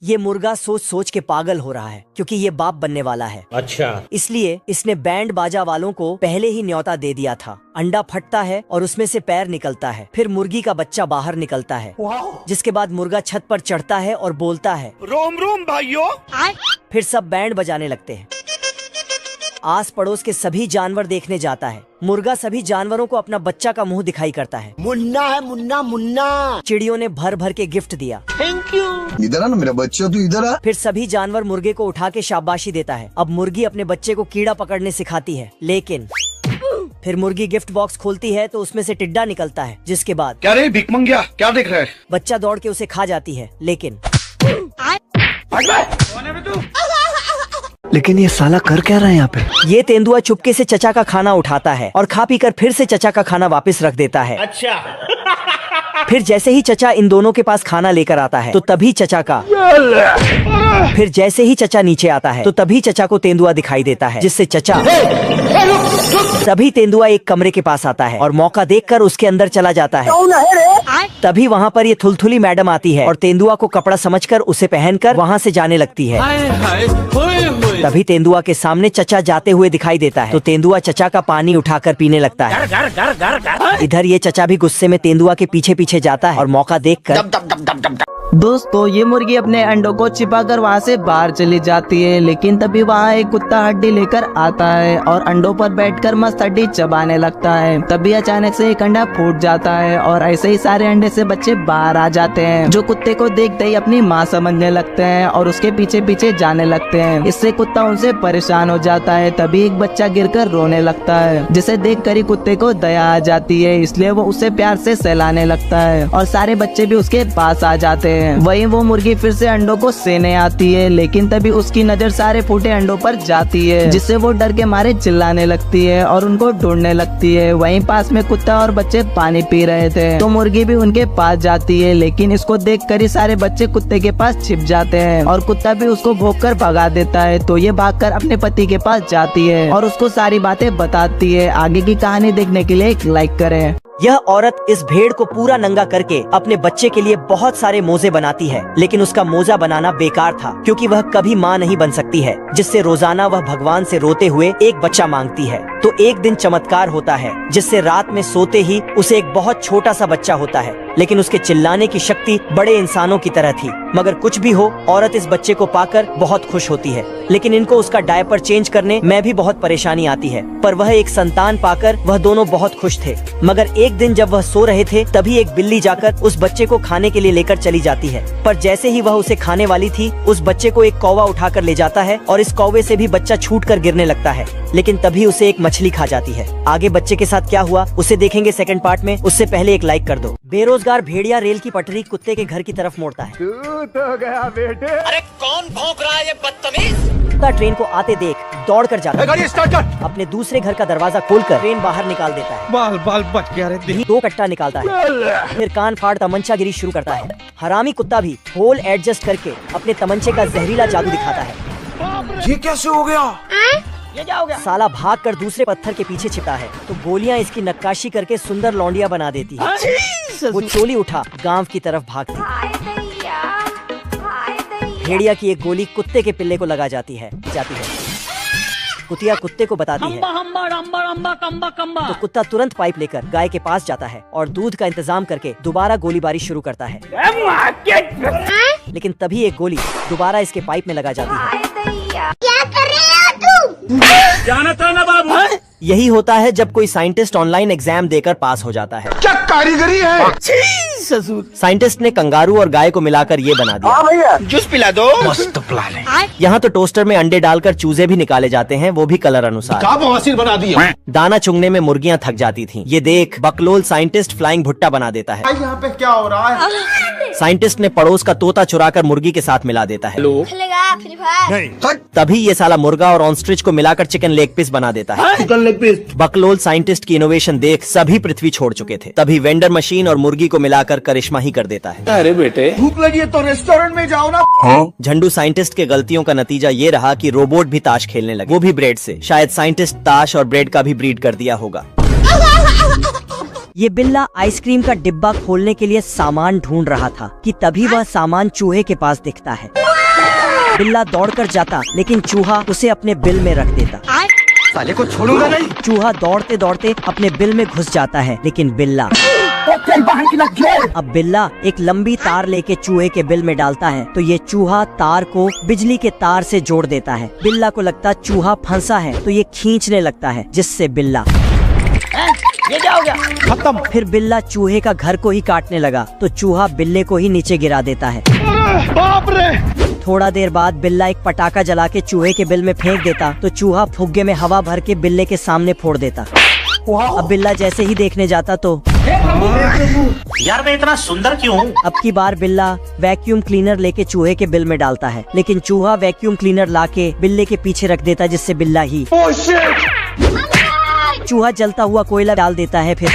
ये मुर्गा सोच सोच के पागल हो रहा है क्योंकि ये बाप बनने वाला है। अच्छा, इसलिए इसने बैंड बाजा वालों को पहले ही न्योता दे दिया था। अंडा फटता है और उसमें से पैर निकलता है, फिर मुर्गी का बच्चा बाहर निकलता है, जिसके बाद मुर्गा छत पर चढ़ता है और बोलता है रोम रोम भाइयों। फिर सब बैंड बजाने लगते हैं। आस पड़ोस के सभी जानवर देखने जाता है। मुर्गा सभी जानवरों को अपना बच्चा का मुंह दिखाई करता है। मुन्ना है, मुन्ना मुन्ना। चिड़ियों ने भर भर के गिफ्ट दिया। Thank you. इधर आ ना मेरा बच्चा, तू इधर आ। फिर सभी जानवर मुर्गे को उठा के शाबाशी देता है। अब मुर्गी अपने बच्चे को कीड़ा पकड़ने सिखाती है, लेकिन फिर मुर्गी गिफ्ट बॉक्स खोलती है तो उसमें से टिड्डा निकलता है, जिसके बाद क्या रे भिख मंगिया, क्या देख रहा है? बच्चा दौड़ के उसे खा जाती है। लेकिन ये साला कर क्या रहा है यहाँ पे? ये तेंदुआ चुपके से चचा का खाना उठाता है और खा पी कर फिर से चचा का खाना वापस रख देता है। अच्छा। फिर जैसे ही चचा इन दोनों के पास खाना लेकर आता है तो तभी चचा नीचे आता है तो तभी चचा को तेंदुआ दिखाई देता है, जिससे चचा तभी तेंदुआ एक कमरे के पास आता है और मौका देखकर उसके अंदर चला जाता है। तभी वहाँ पर ये थुलथुली मैडम आती है और तेंदुआ को कपड़ा समझकर उसे पहनकर वहाँ से जाने लगती है। तभी तेंदुआ के सामने चचा जाते हुए दिखाई देता है तो तेंदुआ चचा का पानी उठाकर पीने लगता है। इधर ये चचा भी गुस्से में तेंदुआ के पीछे पीछे जाता है और मौका देखकर दोस्तों ये मुर्गी अपने अंडों को छिपाकर वहाँ से बाहर चली जाती है, लेकिन तभी वहाँ एक कुत्ता हड्डी लेकर आता है और अंडों पर बैठकर मस्त हड्डी चबाने लगता है। तभी अचानक से एक अंडा फूट जाता है और ऐसे ही सारे अंडे से बच्चे बाहर आ जाते हैं, जो कुत्ते को देखते ही अपनी माँ समझने लगते हैं और उसके पीछे पीछे जाने लगते हैं। इससे कुत्ता उनसे परेशान हो जाता है। तभी एक बच्चा गिरकर रोने लगता है, जिसे देखकर ही कुत्ते को दया आ जाती है, इसलिए वो उसे प्यार से सहलाने लगता है और सारे बच्चे भी उसके पास आ जाते हैं। वहीं वो मुर्गी फिर से अंडों को सेने आती है, लेकिन तभी उसकी नजर सारे फूटे अंडों पर जाती है, जिससे वो डर के मारे चिल्लाने लगती है और उनको ढूंढने लगती है। वहीं पास में कुत्ता और बच्चे पानी पी रहे थे तो मुर्गी भी उनके पास जाती है, लेकिन इसको देखकर ही सारे बच्चे कुत्ते के पास छिप जाते हैं और कुत्ता भी उसको भौंककर भगा देता है। तो ये भागकर अपने पति के पास जाती है और उसको सारी बातें बताती है। आगे की कहानी देखने के लिए एक लाइक करें। यह औरत इस भेड़ को पूरा नंगा करके अपने बच्चे के लिए बहुत सारे मोजे बनाती है, लेकिन उसका मोजा बनाना बेकार था क्योंकि वह कभी माँ नहीं बन सकती है, जिससे रोजाना वह भगवान से रोते हुए एक बच्चा मांगती है। तो एक दिन चमत्कार होता है, जिससे रात में सोते ही उसे एक बहुत छोटा सा बच्चा होता है, लेकिन उसके चिल्लाने की शक्ति बड़े इंसानों की तरह थी। मगर कुछ भी हो, औरत इस बच्चे को पाकर बहुत खुश होती है, लेकिन इनको उसका डायपर चेंज करने में भी बहुत परेशानी आती है। पर वह एक संतान पाकर वह दोनों बहुत खुश थे। मगर एक दिन जब वह सो रहे थे तभी एक बिल्ली जाकर उस बच्चे को खाने के लिए लेकर चली जाती है। पर जैसे ही वह उसे खाने वाली थी, उस बच्चे को एक कौवा उठाकर ले जाता है और इस कौवे से भी बच्चा छूटकर गिरने लगता है, लेकिन तभी उसे एक मछली खा जाती है। आगे बच्चे के साथ क्या हुआ उसे देखेंगे सेकंड पार्ट में। उससे पहले एक लाइक कर दो। बेरोजगार भेड़िया रेल की पटरी कुत्ते के घर की तरफ मोड़ता है। तो गया बेटे। अरे कौन भौंक रहा है ये बदतमीज? कुत्ता ट्रेन को आते देख दौड़ कर जाता है, गाड़ी स्टार्ट कर। अपने दूसरे घर का दरवाजा खोलकर ट्रेन बाहर निकाल देता है। बाल बाल बच गया रे। 2 कट्टा निकालता है, फिर कान फाड़ तमंचा गिरी शुरू करता है। हरामी कुत्ता भी होल एडजस्ट करके अपने तमंचे का जहरीला जादू दिखाता है। ये कैसे हो गया? ये क्या हो गया? साला भाग कर दूसरे पत्थर के पीछे छिपा है तो गोलियां इसकी नक्काशी करके सुंदर लौंडिया बना देती है। वो चोली उठा गांव की तरफ भागती। भेड़िया की एक गोली कुत्ते के पिल्ले को लगा जाती है। कुतिया कुत्ते को बताती है तो कुत्ता तुरंत पाइप लेकर गाय के पास जाता है और दूध का इंतजाम करके दोबारा गोलीबारी शुरू करता है, लेकिन तभी एक गोली दोबारा इसके पाइप में लगा जाती है। क्या कर रहे हो तुम? जानता ना बाबू। यही होता है जब कोई साइंटिस्ट ऑनलाइन एग्जाम देकर पास हो जाता है। क्या कारीगरी है? साइंटिस्ट ने कंगारू और गाय को मिलाकर ये बना दिया। हाँ भैया। जूस पिला दो। मस्त प्लान है। यहाँ तो टोस्टर में अंडे डालकर चूजे भी निकाले जाते हैं, वो भी कलर अनुसार। क्या बवासीर बना दिया। दाना चुगने में मुर्गियाँ थक जाती थीं। ये देख बकलोल साइंटिस्ट फ्लाइंग भुट्टा बना देता है। यहाँ पे क्या हो रहा है? साइंटिस्ट ने पड़ोस का तोता चुराकर मुर्गी के साथ मिला देता है। तभी ये साला मुर्गा और ऑनस्ट्रिच को मिलाकर चिकन लेग पीस बना देता है। Chicken leg piece. बकलोल साइंटिस्ट की इनोवेशन देख सभी पृथ्वी छोड़ चुके थे। तभी वेंडर मशीन और मुर्गी को मिलाकर करिश्मा ही कर देता है। अरे बेटे भूख लगी है तो रेस्टोरेंट में जाओ ना। झंडू साइंटिस्ट के गलतियों का नतीजा ये रहा कि रोबोट भी ताश खेलने लगे, वो भी ब्रेड से। शायद साइंटिस्ट ताश और ब्रेड का भी ब्रीड कर दिया होगा। ये बिल्ला आइसक्रीम का डिब्बा खोलने के लिए सामान ढूंढ रहा था कि तभी वह सामान चूहे के पास दिखता है। बिल्ला दौड़कर जाता, लेकिन चूहा उसे अपने बिल में रख देता। साले को छोड़ूंगा नहीं। चूहा दौड़ते दौड़ते अपने बिल में घुस जाता है, लेकिन बिल्ला अब बिल्ला एक लंबी तार लेके चूहे के बिल में डालता है, तो ये चूहा तार को बिजली के तार से जोड़ देता है। बिल्ला को लगता चूहा फंसा है, तो ये खींचने लगता है, जिससे बिल्ला ये क्या हो गया? खत्म। फिर बिल्ला चूहे का घर को ही काटने लगा, तो चूहा बिल्ले को ही नीचे गिरा देता है। बाप रे। थोड़ा देर बाद बिल्ला एक पटाखा जला के चूहे के बिल में फेंक देता, तो चूहा फुग्गे में हवा भर के बिल्ले के सामने फोड़ देता। अब बिल्ला जैसे ही देखने जाता तो यार मैं इतना सुंदर क्यों हूँ? अब की बार बिल्ला वैक्यूम क्लीनर लेके चूहे के बिल में डालता है, लेकिन चूहा वैक्यूम क्लीनर लाके बिल्ले के पीछे रख देता, जिससे बिल्ला ही चूहा जलता हुआ कोयला डाल देता है। फिर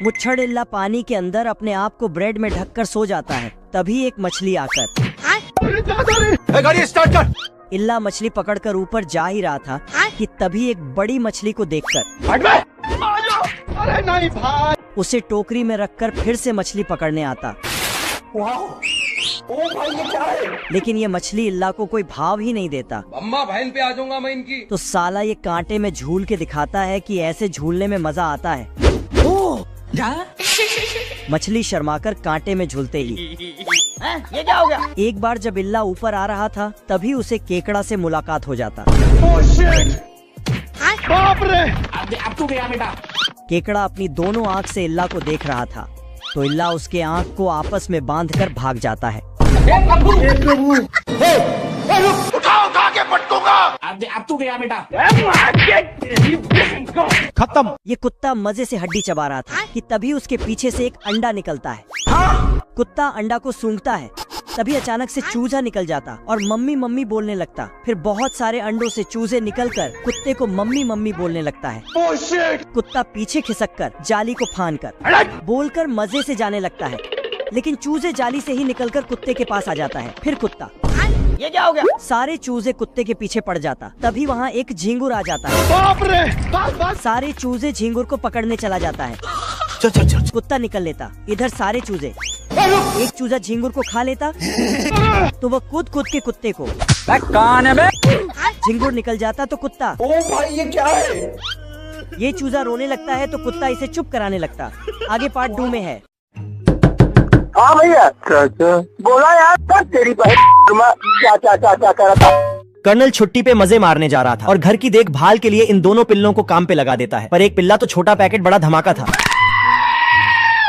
मुच्छड़िल्ला पानी के अंदर अपने आप को ब्रेड में ढककर सो जाता है। तभी एक मछली आकर गाड़ी स्टार्ट कर। इल्ला मछली पकड़कर ऊपर जा ही रहा था कि तभी एक बड़ी मछली को देखकर अरे नहीं भाई। उसे टोकरी में रखकर फिर से मछली पकड़ने आता। ओ भाई ये क्या है? लेकिन ये मछली इल्ला को कोई भाव ही नहीं देता। अम्मा बहन पे आ जाऊंगा मैं इनकी। तो साला ये कांटे में झूल के दिखाता है कि ऐसे झूलने में मजा आता है। मछली शर्माकर कांटे में झूलते ही ये क्या हो गया? एक बार जब इल्ला ऊपर आ रहा था, तभी उसे केकड़ा से मुलाकात हो जाता। बाप रे। अब तू गया बेटा। केकड़ा अपनी दोनों आँख से इल्ला को देख रहा था, तो इल्ला उसके आँख को आपस में बांधकर भाग जाता है। उठा के पटकूंगा। अब तू गया बेटा। खत्म। ये कुत्ता मजे से हड्डी चबा रहा था कि तभी उसके पीछे से एक अंडा निकलता है। कुत्ता अंडा को सूंघता है, तभी अचानक से चूजा निकल जाता और मम्मी मम्मी बोलने लगता। फिर बहुत सारे अंडों से चूजे निकलकर कुत्ते को मम्मी मम्मी बोलने लगता है। कुत्ता पीछे खिसककर जाली को फांदकर बोलकर मजे से जाने लगता है, लेकिन चूजे जाली से ही निकलकर कुत्ते के पास आ जाता है। फिर कुत्ता ये क्या हो गया? सारे चूजे कुत्ते के पीछे पड़ जाता। तभी वहाँ एक झींगुर आ जाता है। बाप रे। सारे चूजे झींगुर को पकड़ने चला जाता है। कुत्ता निकल लेता। इधर सारे चूजे, एक चूजा झींगुर को खा लेता, तो वह कूद के कुत्ते को झींगुर निकल जाता, तो कुत्ता ओ भाई ये क्या है? ये चूजा रोने लगता है, तो कुत्ता इसे चुप कराने लगता। आगे पार्ट 2 में है। हाँ भैया बोला यार, तेरी क्या कर रहा था? कर्नल छुट्टी पे मजे मारने जा रहा था और घर की देखभाल के लिए इन दोनों पिल्लों को काम पे लगा देता है, पर एक पिल्ला तो छोटा पैकेट बड़ा धमाका था।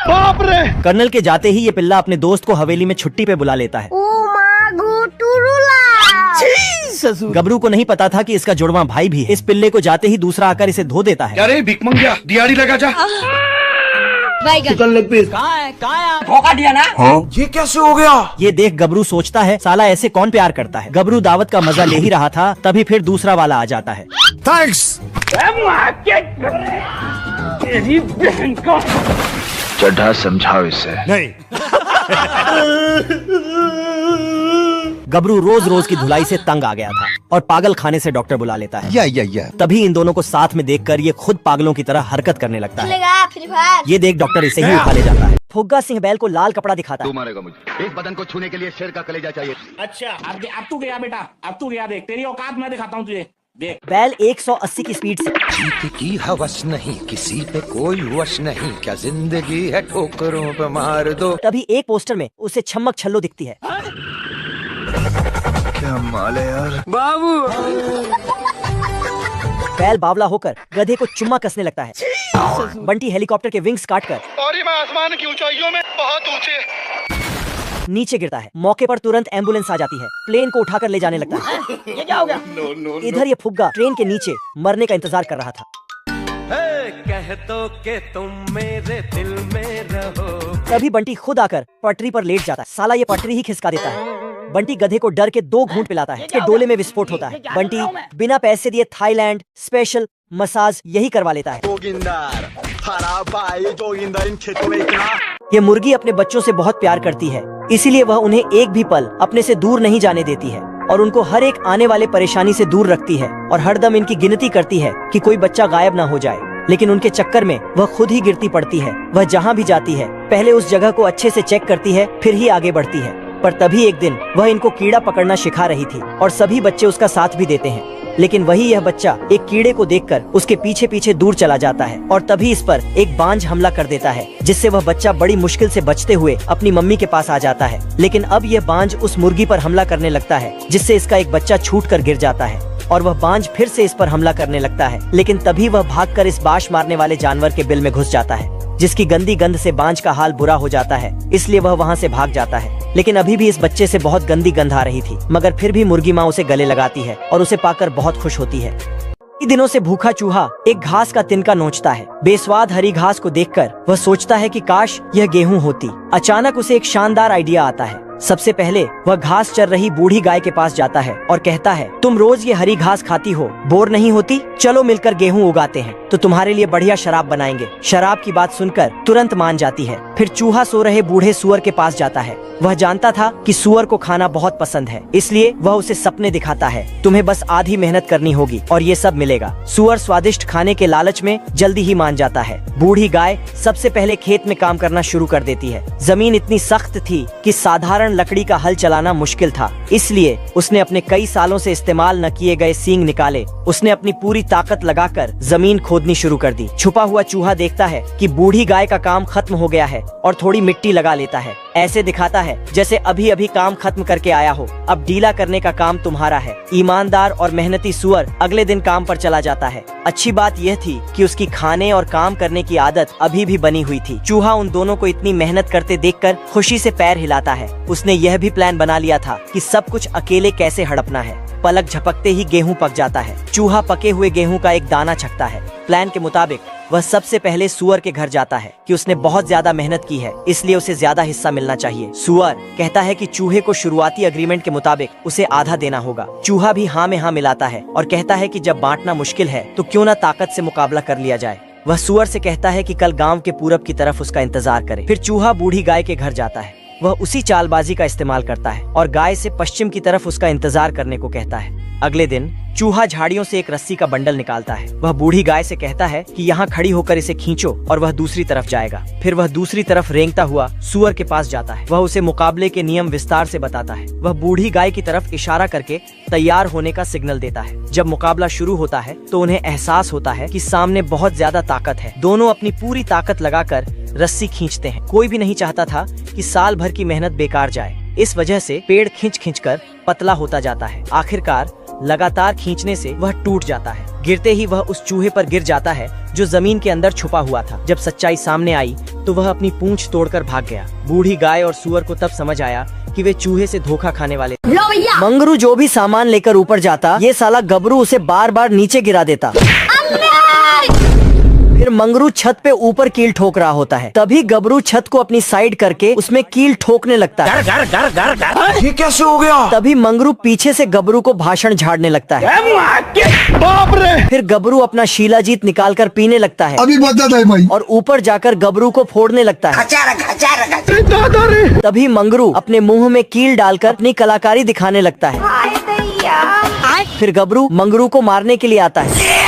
बाप रे। कर्नल के जाते ही ये पिल्ला अपने दोस्त को हवेली में छुट्टी पे बुला लेता है। गबरू को नहीं पता था कि इसका जुड़वा भाई भी है। इस पिल्ले को जाते ही दूसरा आकर इसे धो देता है। अरे भिख मंगिया, दिहाड़ी लगा जा। धोखा दिया ना। ये कैसे हो गया? ये देख गबरू सोचता है साला ऐसे कौन प्यार करता है। गबरू दावत का मजा ले ही रहा था, तभी फिर दूसरा वाला आ जाता है। थैंक्स। चड्ढा समझाओ इसे। नहीं। गबरू रोज रोज की धुलाई से तंग आ गया था और पागल खाने से डॉक्टर बुला लेता है। या तभी इन दोनों को साथ में देखकर ये खुद पागलों की तरह हरकत करने लगता है। Free fire. ये देख डॉक्टर इसे ही उठा ले जाता है। फुग्गा सिंह बैल को लाल कपड़ा दिखाता है। तू मारेगा मुझे। इस बदन को छूने के लिए शेर का कलेजा चाहिए। अच्छा अब तू गया बेटा। अब तू गया, देख तेरी औकात मैं दिखाता हूँ तुझे। देख बैल 180 की स्पीड से जीत की हवस नहीं, किसी पे कोई वश नहीं, क्या जिंदगी है ठोकरों पे मार दो। तभी एक पोस्टर में उसे छम्मक छल्लो दिखती है। क्या माल है यार। बैल बावला होकर गधे को चुम्मा कसने लगता है। बंटी हेलीकॉप्टर के विंग्स काटकर और मैं आसमान की ऊंचाइयों में बहुत ऊंचे नीचे गिरता है। मौके पर तुरंत एम्बुलेंस आ जाती है, प्लेन को उठाकर ले जाने लगता है। ये क्या हो गया? इधर ये फुग्गा ट्रेन के नीचे मरने का इंतजार कर रहा था। कह दो कि तुम मेरे दिल में रहो। तभी बंटी खुद आकर पटरी पर लेट जाता है। साला ये पटरी ही खिसका देता है। बंटी गधे को डर के 2 घूंट पिलाता है। इसके डोले में विस्फोट होता है। बंटी बिना पैसे दिए थाईलैंड स्पेशल मसाज यही करवा लेता है। जोगिंदर इन खेतों में इतना। ये मुर्गी अपने बच्चों से बहुत प्यार करती है, इसीलिए वह उन्हें एक भी पल अपने से दूर नहीं जाने देती है और उनको हर एक आने वाले परेशानी से दूर रखती है और हरदम इनकी गिनती करती है कि कोई बच्चा गायब ना हो जाए। लेकिन उनके चक्कर में वह खुद ही गिरती पड़ती है। वह जहाँ भी जाती है पहले उस जगह को अच्छे से चेक करती है, फिर ही आगे बढ़ती है। पर तभी एक दिन वह इनको कीड़ा पकड़ना सिखा रही थी और सभी बच्चे उसका साथ भी देते हैं। लेकिन वही यह बच्चा एक कीड़े को देखकर उसके पीछे पीछे दूर चला जाता है और तभी इस पर एक बांझ हमला कर देता है, जिससे वह बच्चा बड़ी मुश्किल से बचते हुए अपनी मम्मी के पास आ जाता है। लेकिन अब यह बांझ उस मुर्गी पर हमला करने लगता है, जिससे इसका एक बच्चा छूट कर गिर जाता है और वह बांझ फिर से इस पर हमला करने लगता है। लेकिन तभी वह भागकर इस बाश मारने वाले जानवर के बिल में घुस जाता है, जिसकी गंदी गंध से बांझ का हाल बुरा हो जाता है, इसलिए वह वहाँ से भाग जाता है। लेकिन अभी भी इस बच्चे से बहुत गंदी गंध आ रही थी, मगर फिर भी मुर्गी माँ उसे गले लगाती है और उसे पाकर बहुत खुश होती है। कई दिनों से भूखा चूहा एक घास का तिनका नोचता है। बेस्वाद हरी घास को देखकर वह सोचता है कि काश यह गेहूं होती। अचानक उसे एक शानदार आइडिया आता है। सबसे पहले वह घास चर रही बूढ़ी गाय के पास जाता है और कहता है, तुम रोज ये हरी घास खाती हो, बोर नहीं होती? चलो मिलकर गेहूं उगाते हैं तो तुम्हारे लिए बढ़िया शराब बनाएंगे। शराब की बात सुनकर तुरंत मान जाती है। फिर चूहा सो रहे बूढ़े सुअर के पास जाता है। वह जानता था कि सुअर को खाना बहुत पसंद है, इसलिए वह उसे सपने दिखाता है। तुम्हें बस आधी मेहनत करनी होगी और ये सब मिलेगा। सुअर स्वादिष्ट खाने के लालच में जल्दी ही मान जाता है। बूढ़ी गाय सबसे पहले खेत में काम करना शुरू कर देती है। जमीन इतनी सख्त थी कि साधारण लकड़ी का हल चलाना मुश्किल था, इसलिए उसने अपने कई सालों से इस्तेमाल न किए गए सींग निकाले। उसने अपनी पूरी ताकत लगाकर जमीन खोदनी शुरू कर दी। छुपा हुआ चूहा देखता है कि बूढ़ी गाय का काम खत्म हो गया है और थोड़ी मिट्टी लगा लेता है। ऐसे दिखाता है जैसे अभी अभी काम खत्म करके आया हो। अब ढीला करने का काम तुम्हारा है। ईमानदार और मेहनती सुअर अगले दिन काम पर चला जाता है। अच्छी बात यह थी कि उसकी खाने और काम करने की आदत अभी भी बनी हुई थी। चूहा उन दोनों को इतनी मेहनत करते देखकर खुशी से पैर हिलाता है। उसने यह भी प्लान बना लिया था कि सब कुछ अकेले कैसे हड़पना है। पलक झपकते ही गेहूं पक जाता है। चूहा पके हुए गेहूं का एक दाना छकता है। प्लान के मुताबिक वह सबसे पहले सुअर के घर जाता है कि उसने बहुत ज्यादा मेहनत की है, इसलिए उसे ज्यादा हिस्सा मिलना चाहिए। सुअर कहता है कि चूहे को शुरुआती एग्रीमेंट के मुताबिक उसे आधा देना होगा। चूहा भी हाँ में हाँ मिलाता है और कहता है कि जब बांटना मुश्किल है तो क्यों ना ताकत से मुकाबला कर लिया जाए। वह सुअर से कहता है कि कल गांव के पूरब की तरफ उसका इंतजार करे। फिर चूहा बूढ़ी गाय के घर जाता है। वह उसी चालबाजी का इस्तेमाल करता है और गाय से पश्चिम की तरफ उसका इंतजार करने को कहता है। अगले दिन चूहा झाड़ियों से एक रस्सी का बंडल निकालता है। वह बूढ़ी गाय से कहता है कि यहाँ खड़ी होकर इसे खींचो और वह दूसरी तरफ जाएगा। फिर वह दूसरी तरफ रेंगता हुआ सुअर के पास जाता है। वह उसे मुकाबले के नियम विस्तार से बताता है। वह बूढ़ी गाय की तरफ इशारा करके तैयार होने का सिग्नल देता है। जब मुकाबला शुरू होता है तो उन्हें एहसास होता है कि सामने बहुत ज्यादा ताकत है। दोनों अपनी पूरी ताकत लगाकर रस्सी खींचते हैं। कोई भी नहीं चाहता था कि साल भर की मेहनत बेकार जाए। इस वजह से पेड़ खींच खींच कर पतला होता जाता है। आखिरकार लगातार खींचने से वह टूट जाता है। गिरते ही वह उस चूहे पर गिर जाता है जो जमीन के अंदर छुपा हुआ था। जब सच्चाई सामने आई तो वह अपनी पूंछ तोड़कर भाग गया। बूढ़ी गाय और सुअर को तब समझ आया कि वे चूहे से धोखा खाने वाले। मंगरू जो भी सामान लेकर ऊपर जाता, ये साला गबरू उसे बार बार नीचे गिरा देता। फिर मंगरू छत पे ऊपर कील ठोक रहा होता है। तभी गबरू छत को अपनी साइड करके उसमें कील ठोकने लगता है। ये कैसे हो गया? तभी मंगरू पीछे से गबरू को भाषण झाड़ने लगता है। बाप रे! फिर गबरू अपना शीलाजीत निकालकर पीने लगता है। अभी बता दे भाई। और ऊपर जाकर गबरू को फोड़ने लगता है। तभी मंगरू अपने मुंह में कील डालकर अपनी कलाकारी दिखाने लगता है। फिर गबरू मंगरू को मारने के लिए आता है,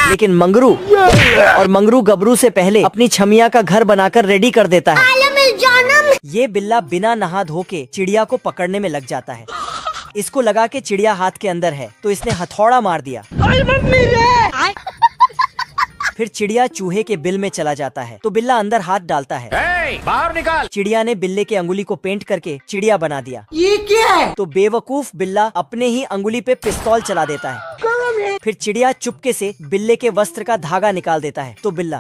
लेकिन मंगरू गबरू से पहले अपनी छमिया का घर बनाकर रेडी कर देता है। ये बिल्ला बिना नहा धो के चिड़िया को पकड़ने में लग जाता है। इसको लगा के चिड़िया हाथ के अंदर है तो इसने हथौड़ा मार दिया। फिर चिड़िया चूहे के बिल में चला जाता है तो बिल्ला अंदर हाथ डालता है। बाहर निकाल। चिड़िया ने बिल्ले के अंगुली को पेंट करके चिड़िया बना दिया। ये क्या है? तो बेवकूफ बिल्ला अपने ही अंगुली पे पिस्तौल चला देता है। फिर चिड़िया चुपके से बिल्ले के वस्त्र का धागा निकाल देता है तो बिल्ला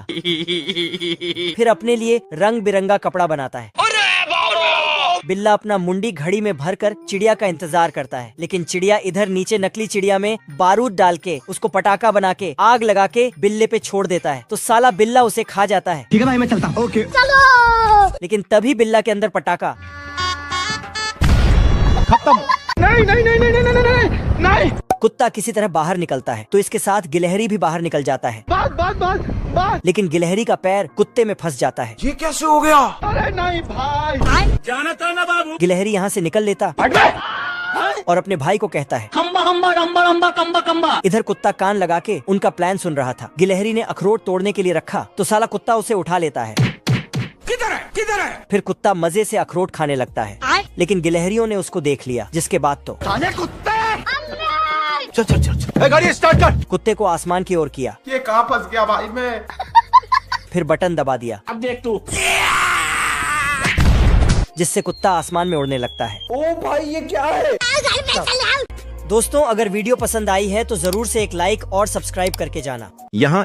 फिर अपने लिए रंग बिरंगा कपड़ा बनाता है। बिल्ला अपना मुंडी घड़ी में भरकर चिड़िया का इंतजार करता है, लेकिन चिड़िया इधर नीचे नकली चिड़िया में बारूद डाल के उसको पटाखा बना के आग लगा के बिल्ले पे छोड़ देता है। तो साला बिल्ला उसे खा जाता है। ठीक है भाई, मैं चलता हूँ। ओके। लेकिन तभी बिल्ला के अंदर पटाखा खत्म। नहीं। कुत्ता किसी तरह बाहर निकलता है तो इसके साथ गिलहरी भी बाहर निकल जाता है। बात। लेकिन गिलहरी का पैर कुत्ते में फंस जाता है। ये कैसे हो गया? अरे नहीं भाई, जाना था ना बाबू। गिलहरी यहाँ से निकल लेता और अपने भाई को कहता है, इधर कुत्ता कान लगा के उनका प्लान सुन रहा था। गिलहरी ने अखरोट तोड़ने के लिए रखा तो साला कुत्ता उसे उठा लेता है। किधर है फिर कुत्ता मजे से अखरोट खाने लगता है, लेकिन गिलहरियों ने उसको देख लिया, जिसके बाद तो साले कुत्ते चल गाड़ी स्टार्ट कर। कुत्ते को आसमान की ओर किया, ये कहाँ फंस गया भाई मैं। फिर बटन दबा दिया, अब देख तू। जिससे कुत्ता आसमान में उड़ने लगता है। ओ भाई ये क्या है। दोस्तों अगर वीडियो पसंद आई है तो जरूर से एक लाइक और सब्सक्राइब करके जाना। यहाँ